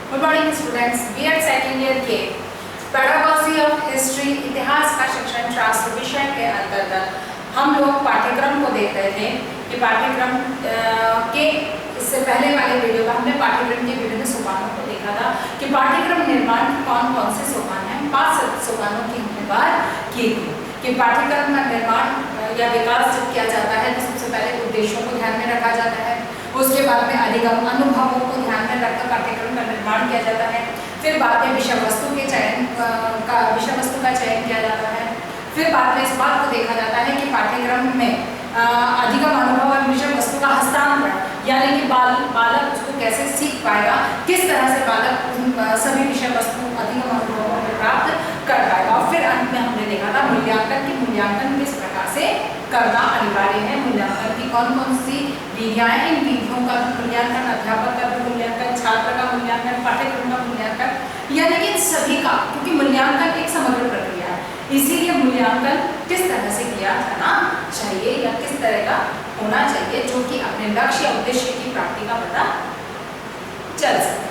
Good morning students, BEd second year के pedagogy of history इतिहास का शिक्षण शास्त्र विषय के अंतर्गत हम लोग पाठ्यक्रम को देख रहे थे कि पाठ्यक्रम के इससे पहले वाले वीडियो में हमने पाठ्यक्रम के विभिन्न सोपानों को देखा था कि पाठ्यक्रम निर्माण के कौन कौन से सोपान हैं। 5 सोपानों की हमने बात की थी कि पाठ्यक्रम का निर्माण या विकास जब किया जाता है तो सबसे पहले उद्देश्यों को ध्यान में रखा जाता है, उसके बाद में अधिगम अनुभवों को ध्यान में रखकर पाठ्यक्रम का निर्माण किया जाता है, फिर बाद में विषय वस्तु का चयन किया जाता है, फिर बाद में इस बात को देखा जाता है कि पाठ्यक्रम में अधिगम अनुभव और विषय वस्तु का हस्तांतरण, यानी कि बालक उसको कैसे सीख पाएगा, किस तरह से बालक सभी विषय वस्तु अधिगम अनुभवों को प्राप्त कर पाएगा। और फिर अंत में हमने देखा था मूल्यांकन किस प्रकार से करना अनिवार्य है, मूल्यांकन की कौन कौन सी विधियां, इन विधियों का मूल्यांकन, अध्यापक का मूल्यांकन, छात्र का मूल्यांकन, पाठ्यक्रम का मूल्यांकन, यानी कि सभी का, क्योंकि मूल्यांकन एक समग्र प्रक्रिया है, इसीलिए मूल्यांकन किस तरह से किया जाना चाहिए या किस तरह का होना चाहिए जो कि अपने लक्ष्य या उद्देश्य की प्राप्ति का पता चल सके।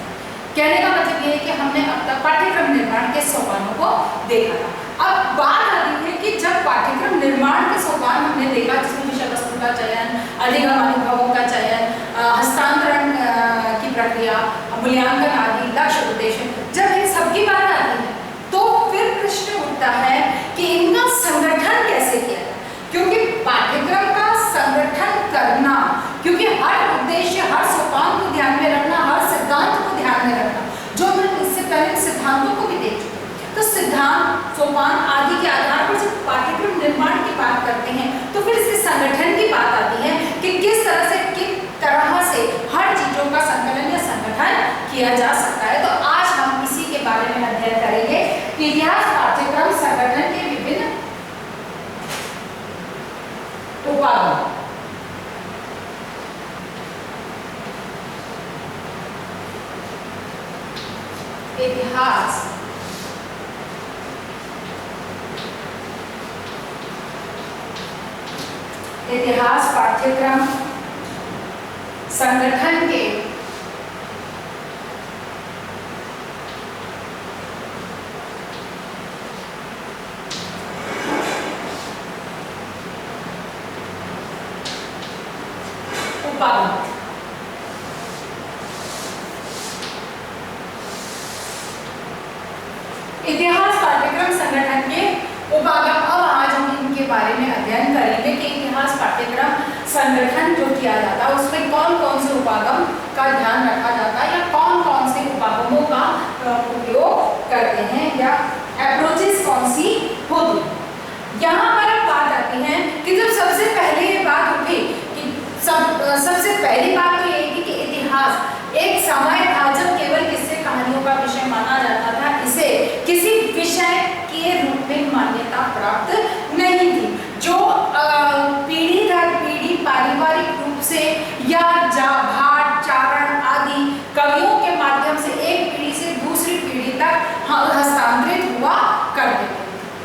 कहने का मतलब ये है कि हमने अब तक पाठ्यक्रम निर्माण के सोपानों को देखा था। अब बात आती है कि जब पाठ्यक्रम निर्माण के सोपान हमने देखा जिसमें विषय वस्तु का चयन, अधिगम अनुभवों का चयन, हस्तांतरण की प्रक्रिया, मूल्यांकन आदि, लक्ष्य उद्देश्य, जब इन सब की बात आती है तो फिर प्रश्न उठता है कि इनका संगठन कैसे किया जाए, क्योंकि पाठ्यक्रम का संगठन करना, क्योंकि हर उद्देश्य, हर सोपान को ध्यान में रखना, हर सिद्धांत को ध्यान में रखना, जो हम इससे पहले सिद्धांतों को भी देख चुके हैं, तो सिद्धांत, सोपान आदि के आधार पर जब पाठ्यक्रम निर्माण की बात करते हैं तो फिर इसके संगठन की बात आती है कि किस तरह से हर चीजों का संकलन या संगठन किया जा सकता है। तो आज हम इसी के बारे में अध्ययन करेंगे कि इतिहास पाठ्यक्रम संगठन के विभिन्न उपागम। इतिहास पाठ्यक्रम संगठन के उपागम। इतिहास पाठ्यक्रम संगठन के उपागम। अब आज हम इनके बारे में अध्ययन करेंगे कि इतिहास पाठ्यक्रम संगठन जो किया जाता है उसमें कौन कौन से उपागम का ध्यान रखा जाता है या कौन कौन से उपागमों का उपयोग करते हैं या अप्रोचेस कौन सी होती है। यहाँ पर बात आती है कि जब सबसे पहले ये बात उठी कि सबसे पहली बात तो ये थी कि इतिहास एक समय था जब केवल किस्से कहानियों का विषय माना जाता था, इसे किसी विषय के रूप में मान्यता प्राप्त नहीं थी, जो पीढ़ी दर पीढ़ी पारिवारिक रूप से या भाट चारण आदि कवियों के माध्यम से एक पीढ़ी से दूसरी पीढ़ी तक हस्तांतरित हुआ करते थे।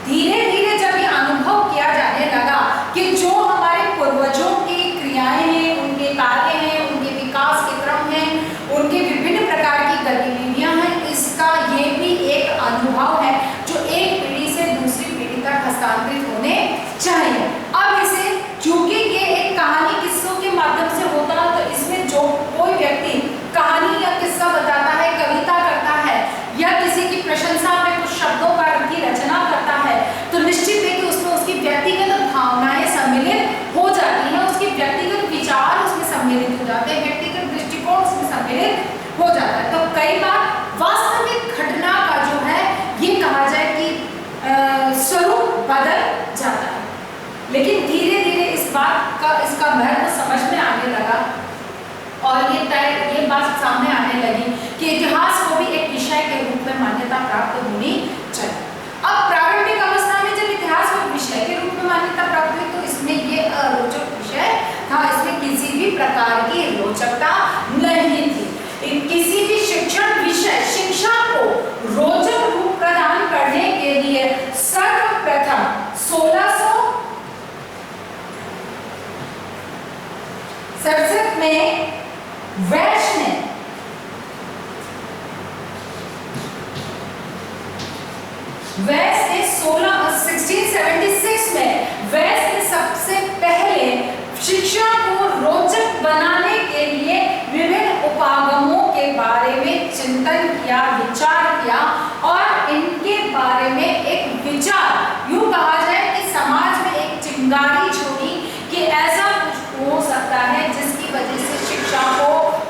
धीरे धीरे जब ये अनुभव किया जाने लगा कि जो हमारे पूर्वजों की क्रियाएं हैं, उनके कार्य हैं, उनके विकास के क्रम हैं, उनके विभिन्न प्रकार की गतिविधियां हैं, इसका ये भी एक अनुभव है जो एक पीढ़ी से दूसरी पीढ़ी तक हस्तांतरित होने चाहिए। अब इसे चूंकि ये एक कहानी किस्सों के माध्यम से होता है तो इसमें जो कोई व्यक्ति कहानी या किस्सा बताता है, कविता करता है या किसी की प्रशंसा में कुछ शब्दों की रचना करता है तो निश्चित है कि उसमें उसकी व्यक्तिगत भावनाएं सम्मिलित हो जाती हैं, उसके व्यक्तिगत विचार उसमें सम्मिलित हो जाते हैं, व्यक्तिगत दृष्टिकोण उसमें सम्मिलित हो जाता है। तो कई बार वास्तविक घटना का जो है ये कहा जाए कि स्वरूप बदल जाता है, लेकिन धीरे धीरे इसका महत्व समझ में आने लगा और ये बात सामने आने लगी कि इतिहास को भी एक विषय के रूप में मान्यता प्राप्त होनी चाहिए। अब प्रारंभिक अवस्था में जब इतिहास को विषय के रूप में मान्यता प्राप्त हुई तो इसमें ये अरोचक विषय था, इसमें किसी भी प्रकार की रोचकता नहीं थी। किसी भी शिक्षा को रोचक रूप प्रदान करने के लिए सर्वप्रथम 1667 में वैश ने वेल्स ने 1676 में वेल्स ने सबसे पहले शिक्षा को रोचक बनाने के लिए विभिन्न उपागमों के बारे में चिंतन किया, विचार किया और इनके बारे में एक विचार, यूं कहा जाए कि समाज में एक चिंगारी छोड़ी कि ऐसा कुछ हो सकता है जिसकी वजह से शिक्षा को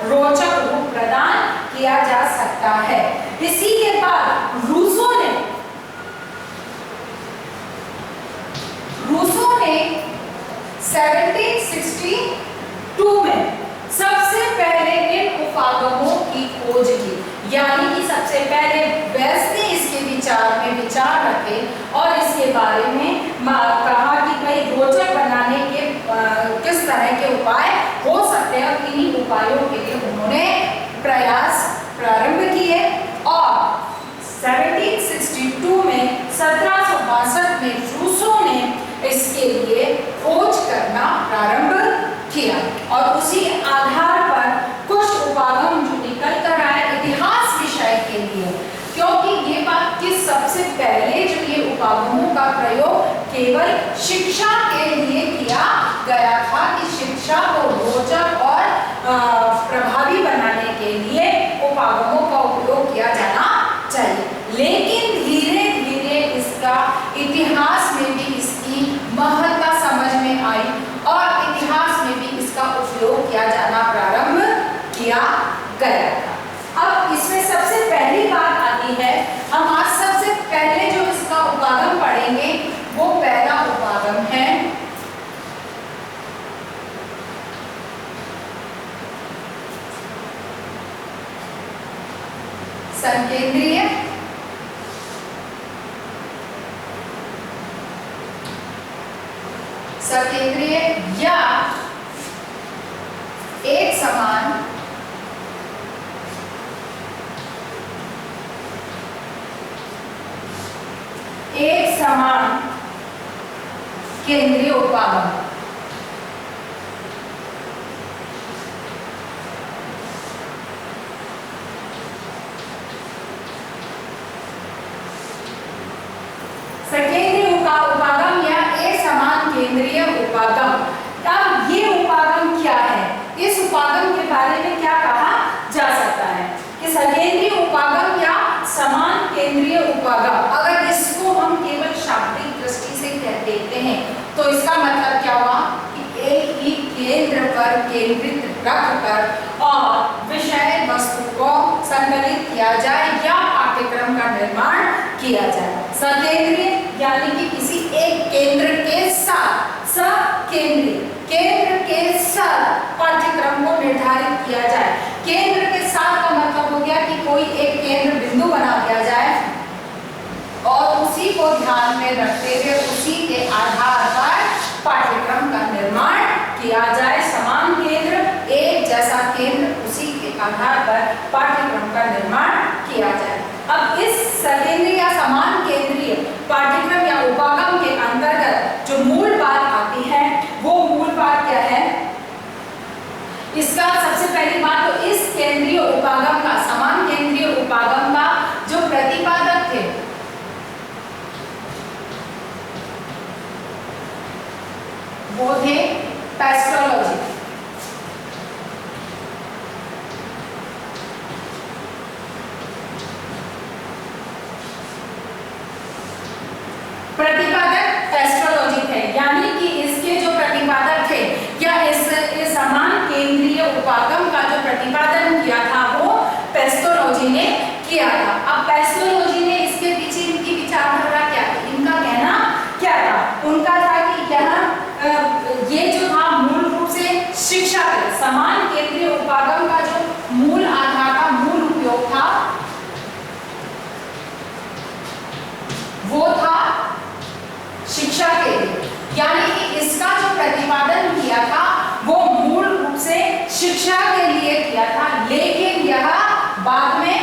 रोचक रूप प्रदान किया जा सकता है। इसी के बाद रूसो ने 1762 में सबसे पहले इन उपागमों की खोज की, यानी कि सबसे पहले वेल्स ने इसके विचार रखे और इसके बारे में कहा कि भाई रोचक बनाने के किस तरह के उपाय हो सकते हैं और इन्हीं उपायों के लिए उन्होंने प्रयास प्रारंभ किए और 1762 में 1762 में रूसो ने इसके लिए खोज करना प्रारंभ किया और उसी आधार पर कुछ उपागम जो निकल कर आए इतिहास विषय के लिए, क्योंकि ये बात कि सबसे पहले जो ये उपागमों का प्रयोग केवल शिक्षा के लिए किया गया था कि शिक्षा को रोचक और प्रभावी बनाने के लिए उपागमों का उपयोग किया जाना चाहिए, लेकिन धीरे धीरे इसका इतिहास में भी इसकी महत्ता समझ में आई और इतिहास में भी इसका उपयोग किया जाना प्रारंभ किया गया था। अब इसमें सबसे पहली बात आती है, हम आज सबसे पहले जो इसका उपागम पढ़ेंगे वो पहला उपागम है संकेंद्रीय सकेंद्रीय या एक समान केंद्रीय उपागम। सकेंद्रीय उपागम या एक समान केंद्रीय उपागम। अब ये उपागम क्या है, इस उपागम के बारे में क्या कहा जा सकता है कि सकेंद्रीय उपागम या समान केंद्रीय उपागम, अगर इसको हम केवल शाब्दिक दृष्टि से देखते हैं तो इसका मतलब क्या हुआ कि एक ही केंद्र पर केंद्रित रखकर और विषय वस्तु को संकलित किया जाए या पाठ्यक्रम का निर्माण किया जाए। सकेंद्रीय यानी कि किसी एक केंद्र के साथ सकेंद्रीय केंद्र के साथ पाठ्यक्रम को निर्धारित किया जाए। केंद्र के साथ का मतलब हो गया कि कोई एक केंद्र बिंदु बना दिया जाए और उसी को ध्यान में रखते हुए उसी के आधार पर पाठ्यक्रम का निर्माण किया जाए। समान केंद्र, एक जैसा केंद्र, उसी के आधार पर पाठ्यक्रम का निर्माण किया जाए। अब इस सकेंद्रीय या समान केंद्रीय पाठ्यक्रम या उपागम के अंतर्गत जो मूल बात आती है वो मूल बात क्या है, इसका सबसे पहली बात तो इस केंद्रीय उपागम का, समान केंद्रीय उपागम का जो प्रतिपादक थे वो थे पेस्टोलॉजी। प्रतिपादक पेस्टोलॉजी थे, यानी कि इसके जो प्रतिपादक थे या इस समान केंद्रीय उपागम का जो प्रतिपादन किया था वो पेस्टोलॉजी ने किया था। अब पेस्टोलॉजी ने इसके पीछे इनकी विचारधारा क्या थी, इनका कहना क्या था, उनका था कि यहाँ ये जो था मूल रूप से शिक्षा के समान केंद्रीय उपागम का जो मूल आधार था, मूल उपयोग था वो था शिक्षा के लिए, यानी कि इसका जो प्रतिपादन किया था वो मूल रूप से शिक्षा के लिए किया था, लेकिन यह बाद में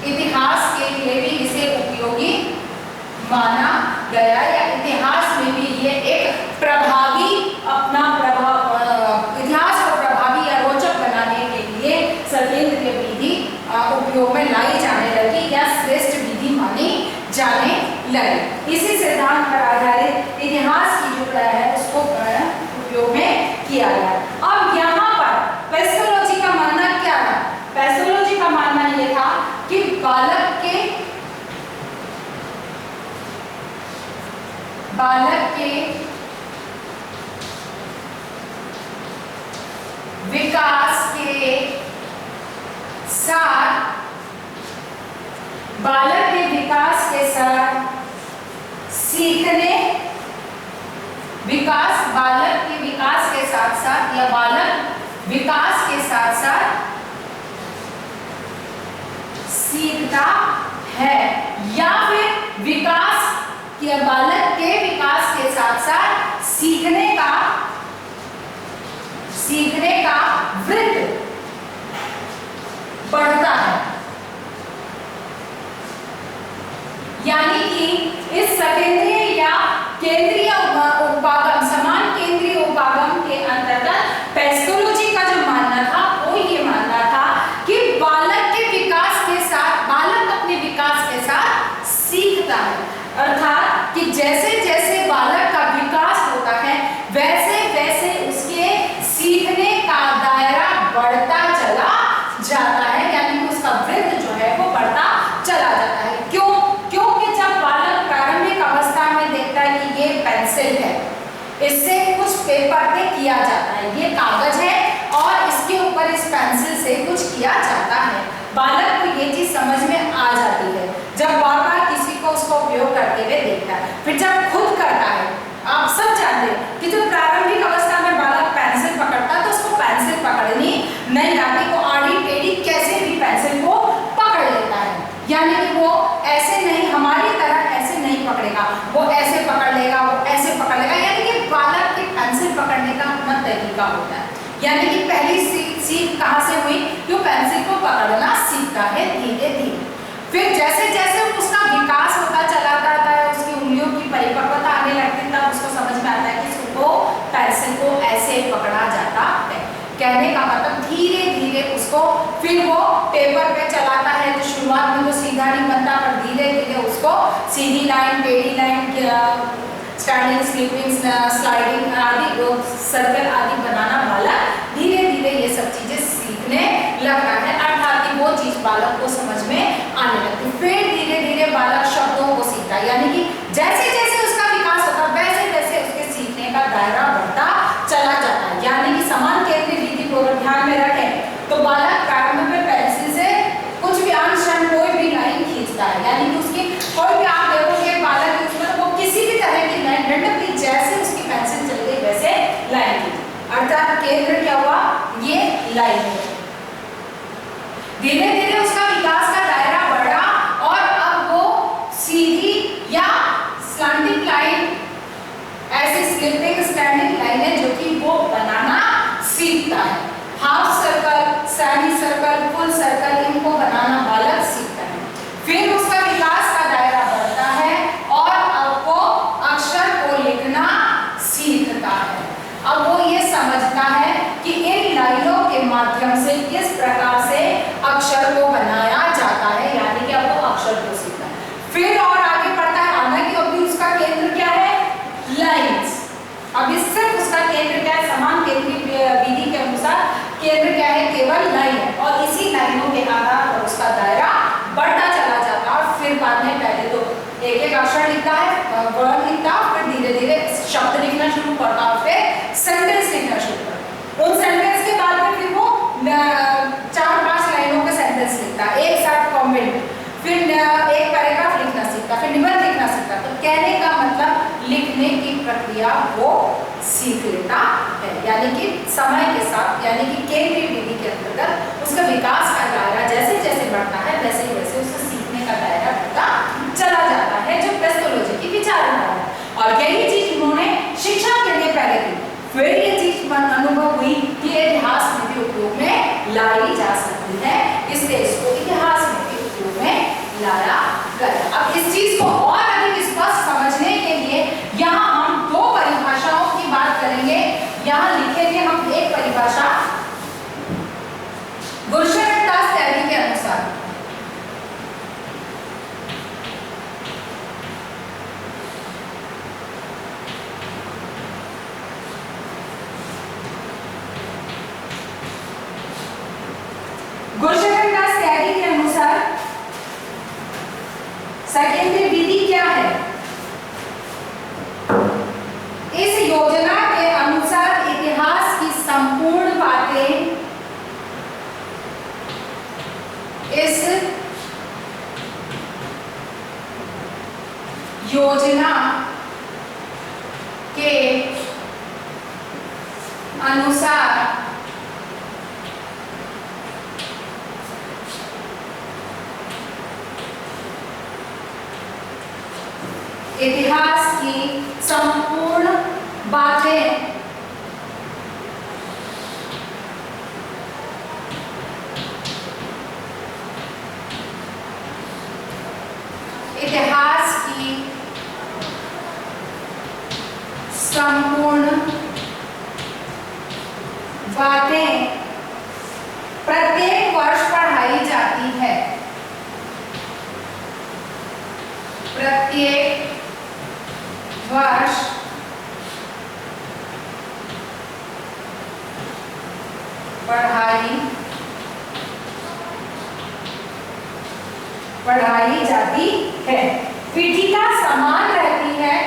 इतिहास के लिए भी इसे उपयोगी माना गया या इतिहास में भी ये एक प्रभावी अपना प्रभाव इतिहास को प्रभावी या रोचक बनाने के लिए सकेंद्रीय विधि उपयोग में लाई जाने लगी या श्रेष्ठ विधि मानी जाने लगे। इसी सिद्धांत पर आधारित इतिहास की जो है उसको उपयोग में किया गया। अब यहाँ पर पेस्टोलॉजी का मानना क्या था? पेस्टोलॉजी का मानना ये था कि बालक के विकास के साथ सीखने बालक के विकास के साथ साथ या बालक विकास के साथ साथ सीखता है, या फिर विकास या बालक के विकास के साथ साथ सीखने का वृत्त बढ़ता है। यानी कि इस सकेंद्रीय या केंद्रीय उपागम, समान केंद्रीय उपागम के अंतर्गत पेस्टोलॉजी का जो मानना था वो ये मानना था कि बालक के विकास के साथ, बालक अपने विकास के साथ सीखता है। अर्थात कि जैसे जैसे बालक का विकास होता है वैसे वैसे उसके सीखने का दायरा बढ़ता चला जाता है, यानी कि उसका वृत्त जो है वो बढ़ता चला जाता है। क्योंकि जब बालक प्रारंभिक अवस्था में देखता है कि ये पेंसिल है, इससे कुछ पेपर पे किया जाता है, ये कागज है और इसके ऊपर इस पेंसिल से कुछ किया जाता है, बालक को ये चीज समझ में आ जाती है जब बार बार किसी को उसको उपयोग करते हुए देखता है। फिर जब खुद करता है, आप सब जानते हैं कि जब प्रारंभिक अवस्था में बालक पेंसिल पकड़ता है तो उसको पेंसिल पकड़नी नहीं आती, वो आड़ी टेढ़ी कैसे भी पेंसिल को पकड़ लेता है। यानी कि वो ऐसे नहीं, हमारी तरह ऐसे नहीं पकड़ेगा, वो ऐसे पकड़ लेगा, वो ऐसे पकड़ लेगा। यानी कि बालक के पेंसिल पकड़ने का अपना तरीका होता है। यानी कि पहली सीख कहाँ से हुई? जो पेंसिल को पकड़ना सीखता है धीरे धीरे। फिर जैसे जैसे उसका विकास होता चला जाता है, उसकी उंगलियों की परिपक्वता आने लगती है, तब उसको समझ में आता है कि उसको पेंसिल को ऐसे पकड़ा जाता है। कहने का मतलब धीरे धीरे उसको फिर वो पेपर पे चलाता है, तो शुरुआत में तो सीधा नहीं बनता, पर धीरे धीरे उसको सीधी लाइन, टेढ़ी लाइन, स्टैंडिंग, स्लीपिंग, स्लाइडिंग आदि, सर्कल आदि बनाना बालक धीरे धीरे ये सब चीजें सीखने लगता है। अर्थात कि वो चीज बालक को समझ में आने लगती है। फिर धीरे धीरे बालक शब्दों को सीखता है, यानी कि जैसे जैसे उसका विकास होता है वैसे वैसे उसके सीखने का दायरा बढ़ता चला जाता है। यानी कि समान केंद्रीय विधि को ध्यान में रखें तो बालक प्रारंभ में पेंसिल से कुछ भी अक्षर कोई भी लाइन खींचता है, यानी कि उसकी कोई भी आप देखोगे बालक उसमें वो किसी भी तरह की लाइन रैंडमली जैसे उसकी पेंसिल चल गई वैसे लाइन खींची, अर्थात केंद्र क्या हुआ? ये लाइन है। धीरे धीरे उसका विकास का दायरा बढ़ा और अब वो सीधी या स्लैंटिंग लाइन, ऐसी स्लिपिंग स्टैंडिंग लाइनें जो कि वो बनाना सीखता है। Half circle, semi circle, full circle, इनको बनाना बालक सीखता है। फिर उसका विकास का दायरा बढ़ता है और अब वो अक्षर को लिखना सीखता है। अब वो ये समझता है कि इन लाइनों के माध्यम से किस प्रकार से अक्षर को बनाया जाता है, यानी कि अब वो अक्षर को सीखता है। फिर और आगे बढ़ता है, हालांकि अभी उसका केंद्र क्या है? लाइन्स। अब इससे उसका केंद्र क्या है? समान केंद्रीय विधि के अनुसार केंद्र क्या है? केवल लाइन है, और इसी लाइनों के आधार पर उसका दायरा बढ़ता चला जाता है। फिर बाद में पहले तो एक एक अक्षर लिखता है, वर्ड लिखता है, फिर धीरे धीरे शब्द लिखना शुरू करता है, फिर सेंटेंस लिखना शुरू करता है। उन सेंटेंस के बाद में फिर वो 4-5 लाइनों के सेंटेंस लिखता है एक साथ कमेंट, फिर एक पैराग्राफ लिखना सीखता, फिर निबंध लिखना सीखता। तो कहने का मतलब लिखने की प्रक्रिया वो सीख लेता है, यानी कि समय के साथ, यानी कि केंद्रीय विधि के अंतर्गत उसका विकास का दायरा जैसे जैसे बढ़ता है वैसे वैसे उसका सीखने का दायरा बढ़ता चला जाता है, जो पेस्टोलॉजी की विचारधारा है। और यही चीज उन्होंने शिक्षा के लिए पहले की, फिर ये चीज अनुभव हुई कि इतिहास में भी उपयोग में लाई जा सकती है, इसलिए इसको इतिहास में भी उपयोग में लाया गया। अब इस चीज को और अधिक स्पष्ट समझने के लिए यहाँ हम 2 परिभाषाओं की बात करेंगे। यहाँ लिखेंगे हम एक परिभाषा गुरशरण दास के अनुसार, योजना के अनुसार इतिहास की संपूर्ण बातें इतिहास की संपूर्ण बातें प्रत्येक वर्ष पढ़ाई जाती है। प्रत्येक वर्ष पढ़ाई जाती है। पीठिका समान रहती है।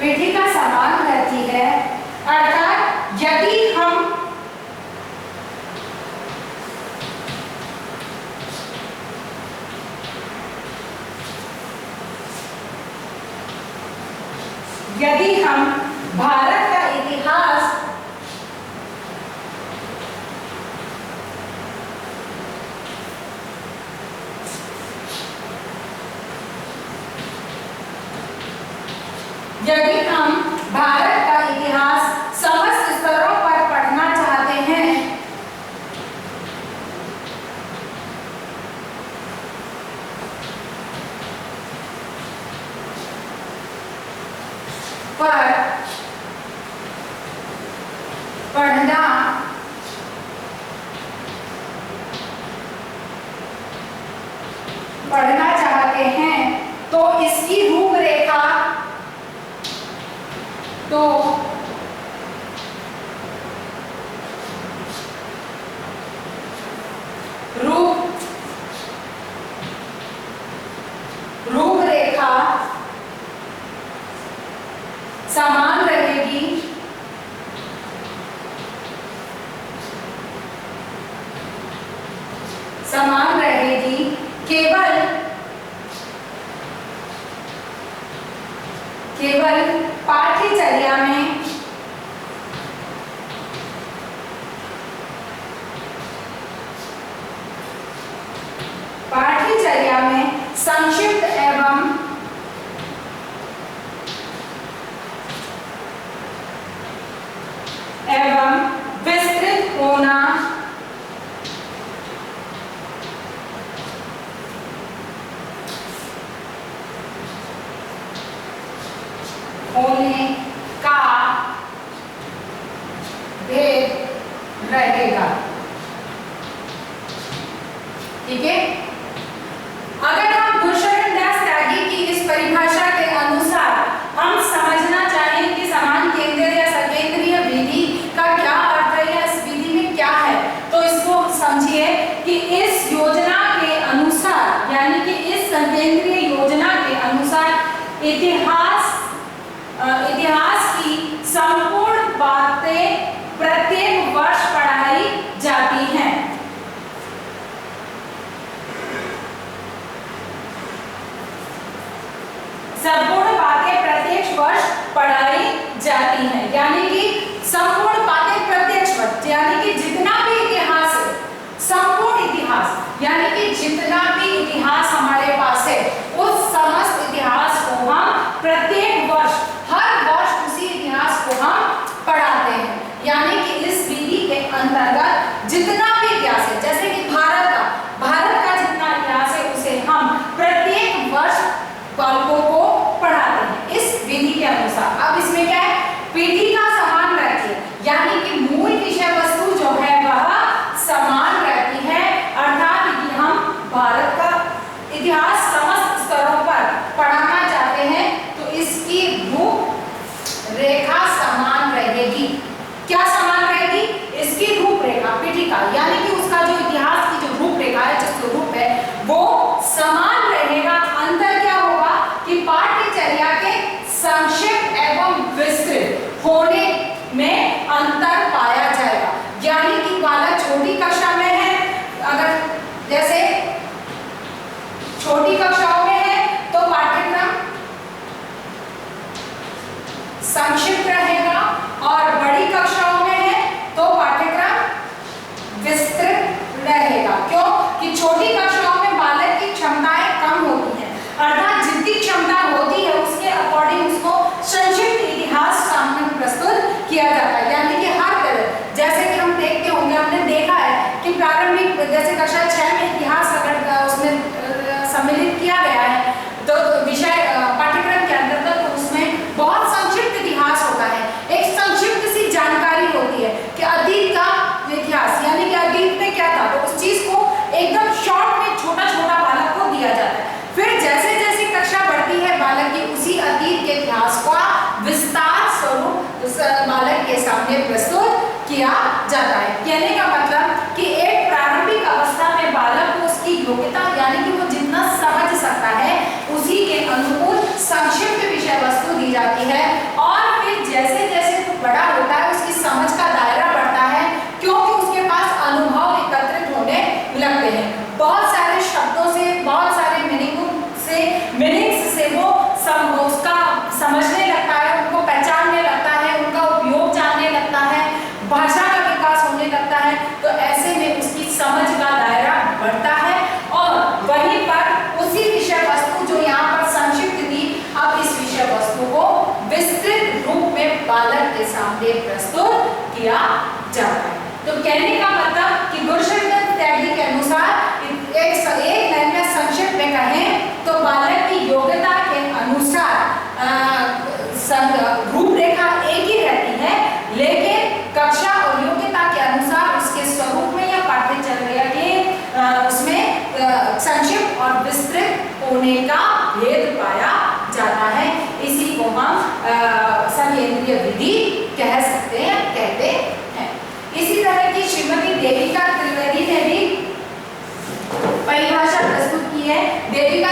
पीठिका समान रहती है, अर्थात यदि हम भारत का इतिहास समस्त स्तरों पर पढ़ना चाहते हैं, पर पढ़ना चाहते हैं, तो इसकी रूपरेखा रूपरेखा समान रहेगी। केवल पाठ्यचर्या में संक्षिप्त एवं विस्तृत होने का भेद रहेगा। ठीक है, अगर हम गुरशरण दास त्यागी की इस परिभाषा के अनुसार हम समझना चाहें कि समान केंद्रीय या सकेंद्रीय विधि का क्या अर्थ है या इस विधि में क्या है, तो इसको समझिए कि इस योजना के अनुसार, यानी कि इस सकेंद्रीय योजना के अनुसार इतिहास की संपूर्ण बातें प्रत्येक वर्ष पढ़ाई जाती हैं। संपूर्ण बातें प्रत्येक वर्ष पढ़ाई जाती हैं, यानी कि संपूर्ण बातें प्रत्यक्ष वर्ष, यानी कि जितना भी इतिहास है, संपूर्ण इतिहास, यानी कि जितना भी इतिहास हमारे पास है, उस समस्त इतिहास को हम प्रत्येक वर्ष, हर वर्ष उसी इतिहास को हम पढ़ाते हैं। यानी कि इस विधि के अंतर्गत जितना भी इतिहास है, जैसे कि भारत का जितना इतिहास है, उसे हम प्रत्येक वर्ष बालकों को पढ़ाते हैं इस विधि के अनुसार। अब इसमें क्या है, पीठिका समान रहती है, यानी कि मूल विषय वस्तु जो है वह समान रहती है, अर्थात कि हम भारत का इतिहास समस्त स्तरों पर पढ़ाना चाहते हैं, तो इसकी रूपरेखा समान रहेगी। क्या समान रहेगी? इसकी रूपरेखा, पीठिका, यानी जैसे कक्षा 6 में इतिहास अगर उसमें सम्मिलित किया गया है तो विषय पाठ्यक्रम के अंतर्गत तो उसमें बहुत संक्षिप्त इतिहास होता है, एक संक्षिप्त सी जानकारी होती है कि अतीत का इतिहास यानी कि अतीत में क्या था, तो उस चीज को एकदम शॉर्ट में छोटा छोटा बालक को दिया जाता है। फिर जैसे जैसे कक्षा बढ़ती है बालक की उसी अतीत के इतिहास का विस्तार स्वरूप उस बालक के सामने प्रस्तुत किया जाता है। कहने का मतलब कि एक प्रारंभिक अवस्था में बालक को उसकी योग्यता यानी कि वो जितना समझ सकता है उसी के अनुकूल संक्षिप्त विषय वस्तु दी जाती है, और फिर जैसे जैसे वो बड़ा होता है उसकी समझ का दायरा बढ़ता है क्योंकि उसके पास अनुभव एकत्रित होने लगते हैं। बहुत सारे शब्दों से, बहुत सारे मीनिंग्स से वो उसका समझने लगता है, उनको पहचानने लगता है, उनका उपयोग जानने लगता है, भाषा का विकास होने लगता है। तो ऐसे में उसकी समझ का दायरा बढ़ता है और वहीं पर उसी विषय वस्तु जो यहाँ पर संक्षिप्त थी, अब इस विषय वस्तु को विस्तृत रूप में बालक के सामने प्रस्तुत किया जाता है। तो कहने का मतलब कि गुरुशंकर त्यागी के अनुसार एक लाइन में संक्षिप्त में कहें तो बालक की योग्यता के अनुसार रूपरेखा एक ही रहती है, लेकिन कक्षा और योग्यता के अनुसार उसके स्वरूप में या पाठ्यचर्या के उसमें संक्षिप्त और विस्तृत होने का भेद पाया जाता है। इसी को हम संकेंद्रीय विधि कह सकते हैं, कहते हैं। इसी तरह की श्रीमती देविका त्रिवेदी ने भी परिभाषा प्रस्तुत की है। देविका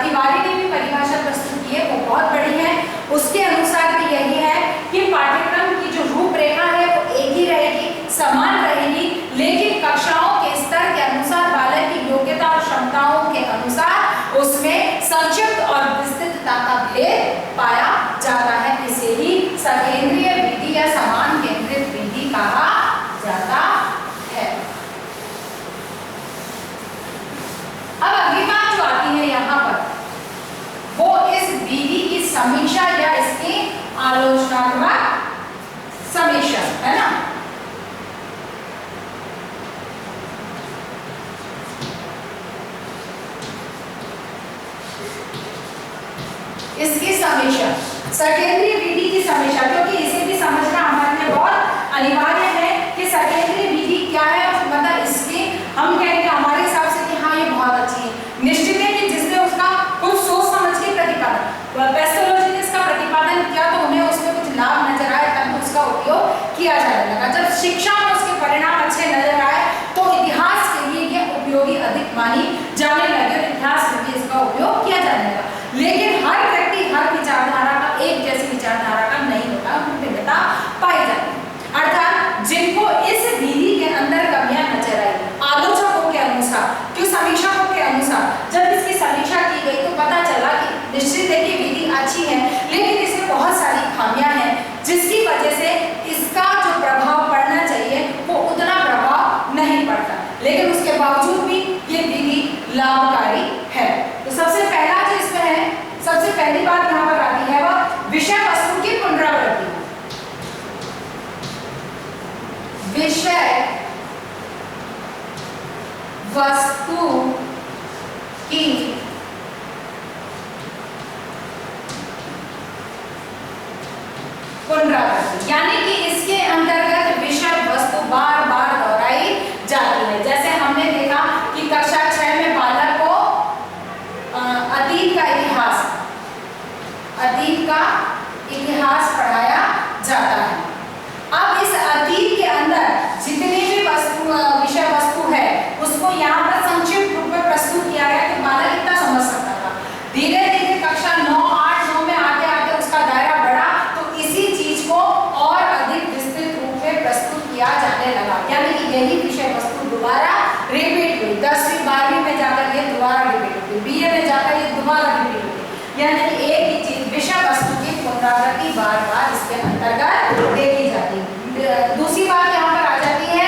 तिवारी ने भी परिभाषा प्रस्तुत की है, वो बहुत बड़ी है। उसके अनुसार भी यही है कि पाठ्यक्रम की जो रूपरेखा है वो एक ही रहेगी, समान रहेगी, लेकिन कक्षाओं के स्तर के अनुसार बालक की योग्यता और क्षमताओं के अनुसार उसमें संक्षिप्त और विस्तृतता का भेद पाया जाता है। इसे ही सकेंद्रीय विधि या समान केंद्रित विधि कहा जाता है। अब अगली बात जो आती है यहाँ पर वो इस विधि की समीक्षा या इसकी आलोचनात्मक समीक्षा है ना। इसकी समीक्षा, सकेंद्रीय विधि की समीक्षा, क्योंकि इसे भी समझना हमारे लिए बहुत अनिवार्य है कि सकेंद्रीय विधि क्या है। मतलब इसके हम कहेंगे हमारे हिसाब से कि हाँ ये बहुत अच्छी है, निश्चित है कि जिसने उसका कुछ सोच समझ के प्रतिपादन, पेस्टोलॉजी ने इसका प्रतिपादन किया तो उन्हें उसमें कुछ लाभ नजर आए तब उसका उपयोग किया जाने लगा। जब शिक्षा में उसके परिणाम अच्छे नजर आए तो इतिहास के लिए ये उपयोगी अधिक मानी जाने लगे और इतिहास में भी इसका उपयोग किया जाने लगा। लेकिन हर व्यक्ति हर विचारधारा का एक जैसी विचारधारा का नहीं होता, उनमें भिन्नता पाई जाती है। अर्थात जिनको इस विधि के अंदर कमियां नजर आई आलोचकों के अनुसार, क्यों समीक्षकों के अनुसार, जब इसकी समीक्षा की गई तो पता चला कि निश्चित है कि विधि अच्छी है लेकिन इसमें बहुत सारी खामियां हैं जिसकी वजह से इसका जो प्रभाव पड़ना चाहिए वो उतना प्रभाव नहीं पड़ता, लेकिन उसके बावजूद भी ये विधि लाभकारी है। तो सबसे पहला जो इसमें है, सबसे पहली बात यहाँ पर आती है वह विषय वस्तु की पुनरावृत्ति। विषय वस्तु की पुनरावृत्ति, यानी कि इसके अंतर्गत विषय वस्तु बार बार दोहराई जाती है। जैसे हमने देखा कि कक्षा 6 में बालक को अतीत का इतिहास पढ़ाया जाता है। अब इस अतीत के अंदर जितने भी विषय वस्तु है उसको यहाँ पर संक्षिप्त रूप में प्रस्तुत किया गया कि बालक इतना समझ सकता था। धीरे धीरे कक्षा 9, 8, 9 में आते आते उसका दायरा बढ़ा तो इसी चीज को और अधिक विस्तृत रूप में प्रस्तुत किया जाने लगा, यानी कि यही विषय वस्तु दोबारा रिपीट हुई। 10वीं 12वीं में जाकर ये दोबारा रिपीट हुई, BA में जाकर ये दोबारा रिपीट हुई, यानी कि एक ही चीज विषय वस्तु की पुनरावृत्ति बार बार इसके अंतर्गत देखी जाती है। दूसरी बात यहाँ पर आ जाती है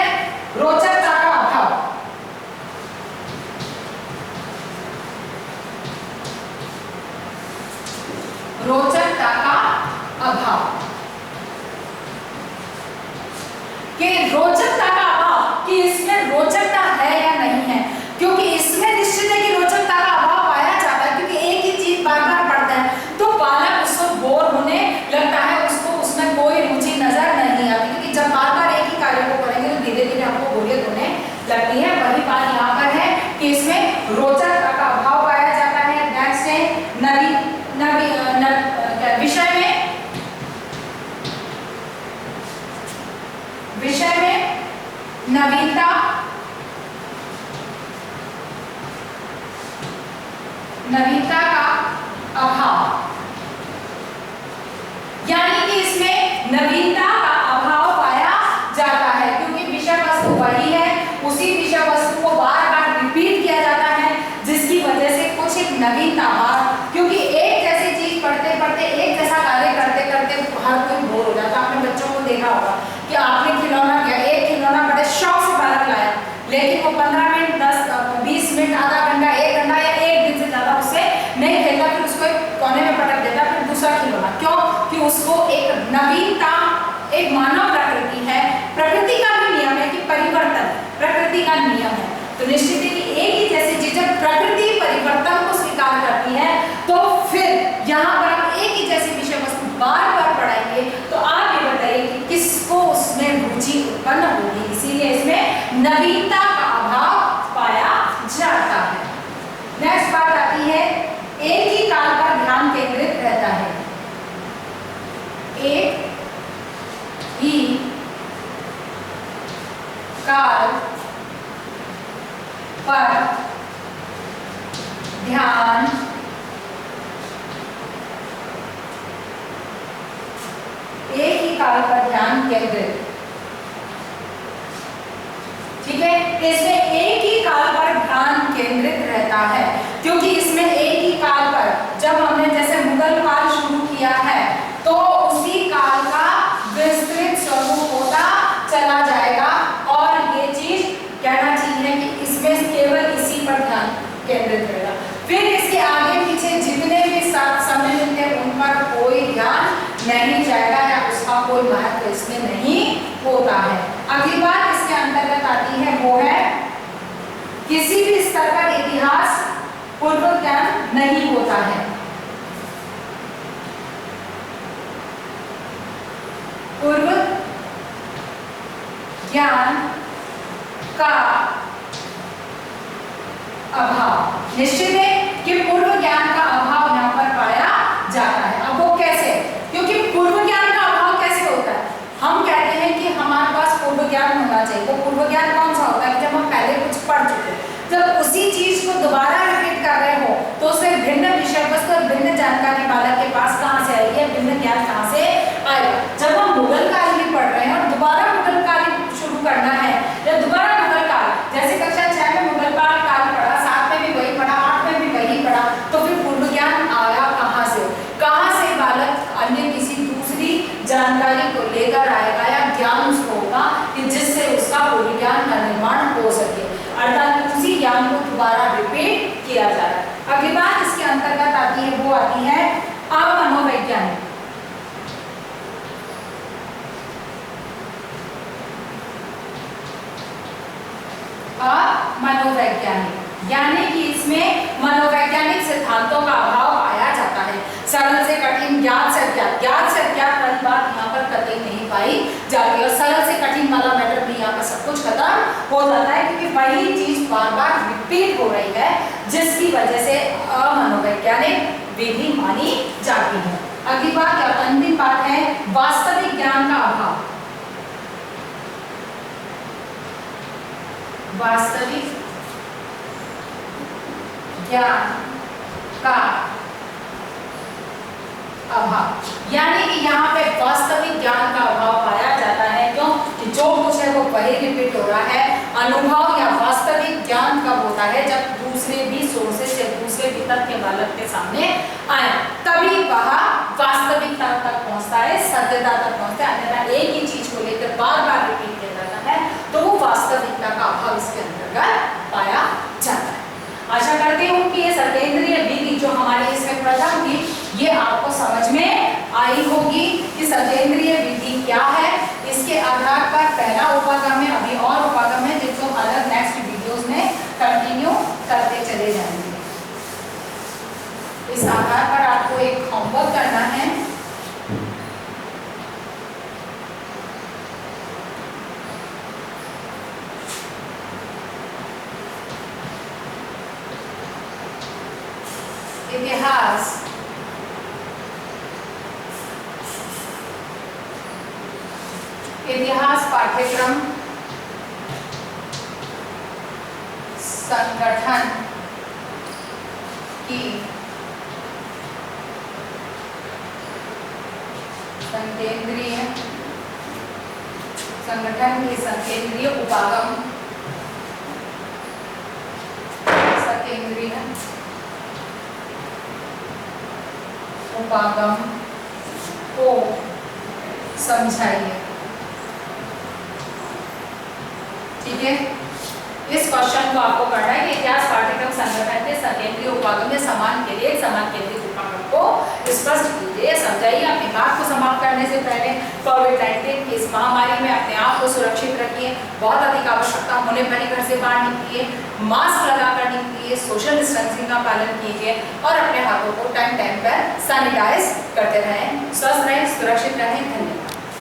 रोचकता का अभाव। रोचकता का अभाव, कि रोचकता का अभाव, कि इसमें रोचकता है या नवीनता का अभाव, यानी कि इसमें नवीनता का अभाव पाया जाता है, क्योंकि विषय वस्तु वही है, उसी विषय वस्तु को बार बार रिपीट किया जाता है, जिसकी वजह से कुछ एक नवीनता, क्योंकि एक जैसी चीज पढ़ते पढ़ते, एक जैसा कार्य करते करते हर कोई बोर हो जाता है। आपने बच्चों को देखा होगा कि आपने खिलौना किया, एक खिलौना बड़े शौक से बालक लाया, लेकिन वो 15 मिनट 10-20 मिनट आधा घंटा 1 घंटा या 1 दिन से ज्यादा उससे नहीं खेलता, फिर उसको एक कोने में पटक देता, फिर दूसरा खिलौना। क्यों? कि उसको एक नवीनता, एक मानव प्रकृति है, प्रकृति का भी नियम है कि परिवर्तन प्रकृति का नियम है। तो निश्चित है कि एक ही जैसी चीज जब प्रकृति परिवर्तन को स्वीकार करती है, तो फिर यहाँ पर आप एक ही जैसी विषय वस्तु बार बार पढ़ाएंगे, तो आप ये बताइए कि किसको उसमें रुचि उत्पन्न होगी। इसीलिए इसमें नवीनता का अभाव पाया जाता है। नेक्स्ट बात आती है, एक ही काल पर ध्यान केंद्रित रहता है। एक ही काल पर ध्यान एक ही काल पर ध्यान केंद्रित, ठीक है, इसमें एक ही काल पर ध्यान केंद्रित रहता है, क्योंकि इसमें एक ही काल पर, जब हमने जैसे मुगल काल शुरू किया है, तो उसी काल का विस्तृत स्वरूप होता चला जाएगा, और ये चीज कहना चाहिए कि इसमें केवल इसी पर ध्यान केंद्रित रहेगा। फिर इसके आगे पीछे जितने भी सम्मिलित थे उन पर कोई ध्यान नहीं जाएगा, या उसका कोई महत्व इसमें नहीं होता है। अगली बात इसके अंतर्गत आती है, वो है किसी भी स्तर पर इतिहास पूर्व ज्ञान नहीं होता है। पूर्व ज्ञान का अभाव, निश्चित है कि पूर्व ज्ञान का अभाव यहाँ पर पाया जाता है। अब वो कैसे? क्योंकि पूर्व ज्ञान का अभाव कैसे होता है? हम कहते हैं कि हमारे पास पूर्व ज्ञान होना चाहिए। वो पूर्व ज्ञान कौन सा होता है? कि जब हम पहले कुछ पढ़ चुके, जब उसी चीज को दोबारा रिपीट कर रहे हो, तो उससे भिन्न विषय वस्तु और भिन्न जानकारी बालक के पास कहाँ से आएगी, भिन्न ज्ञान कहाँ से आएगा। जब हम मुगल काल भी पढ़ रहे हैं और दोबारा मुगल काल शुरू करना है, या दोबारा मुगल काल, जैसे कक्षा 6 में मुगल काल पढ़ा, 7 में भी वही पढ़ा, 8 में भी वही पढ़ा, तो फिर पूर्व ज्ञान आया कहाँ से? कहाँ से बालक अन्य किसी दूसरी जानकारी को लेकर आएगा, या ज्ञान उसको होगा कि जिससे उसका पूर्व ज्ञान का निर्माण हो सके, अर्थात उसी ज्ञान को दोबारा रिपीट किया जा रहा है। अगली बात इसके अंतर्गत आती है, वो आती है अमनोवैज्ञानिक। मनोवैज्ञानिक, यानी कि इसमें मनोवैज्ञानिक सिद्धांतों का अभाव पाया जाता है। सरल से कठिन, ज्ञात से अज्ञात, ज्ञात से अज्ञात वाली बात यहाँ पर कतई नहीं पाई जाती, और सरल से कठिन वाला मैटर भी यहाँ पर सब कुछ खत्म हो जाता है, क्योंकि वही चीज बार बार रिपीट हो रही है, जिसकी वजह से अमनोवैज्ञानिक विधि मानी जाती है। अगली बात या अंतिम बात है, वास्तविक ज्ञान का अभाव। वास्तविक ज्ञान का अभाव, यानी कि यहाँ पे वास्तविक ज्ञान का अभाव पाया जाता है। क्यों? कि जो कुछ है वो वही रिपीट हो रहा है। अनुभव या वास्तविक ज्ञान कब होता है? जब दूसरे भी सोर्सेस या दूसरे भी तथ्य बालक के सामने आए, तभी वह वास्तविकता तक पहुंचता है, सत्यता तक पहुंचता है। अन्यथा एक ही चीज को लेकर बार बार रिपीट किया जाता है, तो वो वास्तविकता का अभाव इसके अंतर्गत पाया जाता है। आशा करती हूँ कि ये सत्येंद्रिय विधि जो हमारे इसमें प्रथम थी, ये आपको समझ में आई होगी कि सत्येंद्रिय विधि क्या है। इसके आधार पर पहला उपागम है, अभी और उपागम है जिनको अलग नेक्स्ट वीडियोस में कंटिन्यू करते चले जाएंगे। इस आधार पर आपको एक होमवर्क करना है। इतिहास पाठ्यक्रम संगठन की संकेंद्रीय उपागम को समझाइए। ठीक है, इस क्वेश्चन को आपको करना है कि इतिहास पाठ्यक्रम संगठन के संकेंद्रीय उपागम में समान केंद्रित उपागम को स्पष्ट कीजिए, समझाइए। अपनी बात को समाप्त करने से पहले कोविड-19 की इस महामारी में अपने आप को सुरक्षित रखिए। बहुत अधिक आवश्यकता होने पर ही घर से बाहर निकलिए, मास्क लगाकर निकलिए, सोशल डिस्टेंसिंग का पालन कीजिए और अपने हाथों को टाइम पर सैनिटाइज करते रहें। स्वस्थ रहें, सुरक्षित रहें। धन्यवाद।